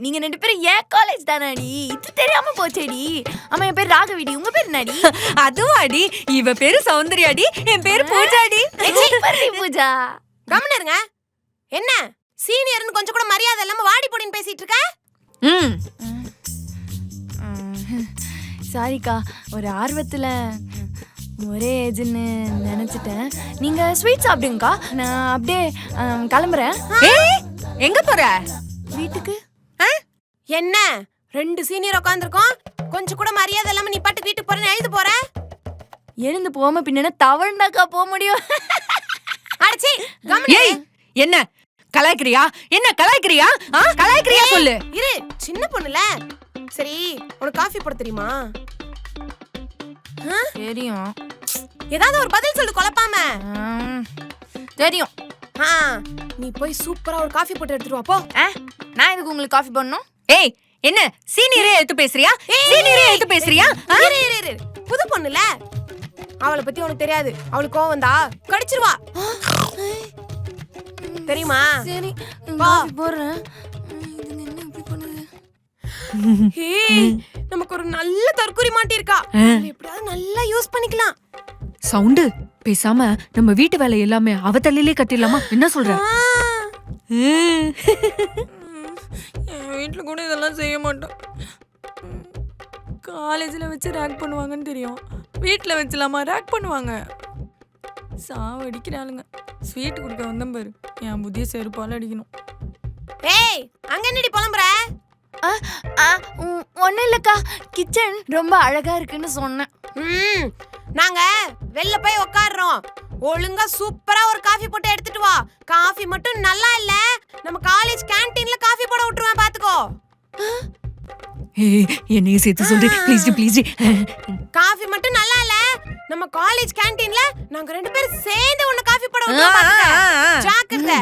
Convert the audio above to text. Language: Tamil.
நீங்க 2 பேரும் ஏன் காலேஜ் தானாடி? இது தெரியாம போச்சேடி. அம்மா என் பேர் ராகவிடி, உங்க பேர் என்னடி? அதுவாடி, இவ பேரு சௌந்தர்யாடி, என் பேரு பூஜாடி. பூஜா கம்முன்னு இருங்க. என்ன சீனியர்னு கொஞ்சம் கூட மரியாதை இல்லாம வாடி போடின்னு பேசிட்டு இருக்க? சாரிக்கா, ஒரு ஆர்வத்துல ஒரே ஏஜ்னு நினைச்சிட்டேன். நீங்க ஸ்வீட் சாப்பிடுங்கக்கா, நான் அப்படியே கிளம்புறேன். எங்க போற? வீட்டுக்கு. என்ன 2 சீனியர் உட்காந்துருக்கோம், கொஞ்சம் கூட மரியாதை இல்லாம நீ பாட்டு வீட்டுக்கு போறேன்னு எழுது போற? எழுந்து போகாம பின்ன தவழ்ந்தாக்கா போக முடியும். அடச்சி கம்முனு. என்ன கலாய்க்கிறியா? என்ன கலாய்க்கிறியா? கலாய்க்கிறியா சொல்லு. இரு, சின்ன பொண்ணுல. சரி, உனக்கு காஃபி போட தெரியுமா? தெரியும். ஏதாவது ஒரு பதில் சொல்லு குழப்பாம. தெரியும். நீ போய் சூப்பரா ஒரு காஃபி போட்டு எடுத்துட்டு வா போ. நான் இதுக்கு உங்களுக்கு காஃபி போடணும்? ஏய், என்ன சீனியரே எடுத்து பேசுறியா? சீனியரே எடுத்து பேசுறியா? இரு, புது பொண்ணுல, அவளை பத்தி உனக்கு தெரியாது. அவளுக்கு கோவம் வந்தா கடிச்சிருவா, தெரியுமா? சரி, காஃபி போடுறேன். இதுங்க என்ன இப்படி பண்ணுது? நமக்கு ஒரு நல்ல தற்குறி மாட்டி இருக்கா, எப்படியாவது நல்லா யூஸ் பண்ணிக்கலாம். சவுண்டு பேசாம நம்ம வீட்டு வேலை எல்லாமே அவ தலையிலே கட்டிடலாமா? என்ன சொல்ற? என் வீட்டுல கூட இதெல்லாம் செய்ய மாட்டோம். காலேஜ்ல வச்சு ரேக் பண்ணுவாங்கன்னு தெரியும், வீட்டுல வச்சுலாமா ரேக் பண்ணுவாங்க? சாவ அடிக்கிறாளுங்க. ஸ்வீட் கொடுக்க வந்தேன் பாரு, என் புதிய செருப்பால அடிக்கணும். ஏய், அங்க என்னடி புலம்புற? ஒன்னும் இல்லக்கா, கிச்சன் ரொம்ப அழகா இருக்குன்னு சொன்னேன். நாங்க வெளில போய் உட்கார்றோம், ஒழுங்கா சூப்பரா ஒரு காஃபி போட்டு எடுத்துட்டு வா. காஃபி மட்டும் நல்லா இல்ல, நம்ம காலேஜ் கேண்டீன்ல காஃபி போட விட்டுருவேன் பாத்துக்கோ. என்னையும் சேர்த்து சொல்லு ப்ளீஸ் ப்ளீஸ். காஃபி மட்டும் நல்லா இல்ல, நம்ம காலேஜ் கேண்டீன்ல நாங்க 2 பேரும் சேர்ந்து ஒன்னு காஃபி போட விட்டுருவோம் பாத்துக்க. ஜாக்கிரதை.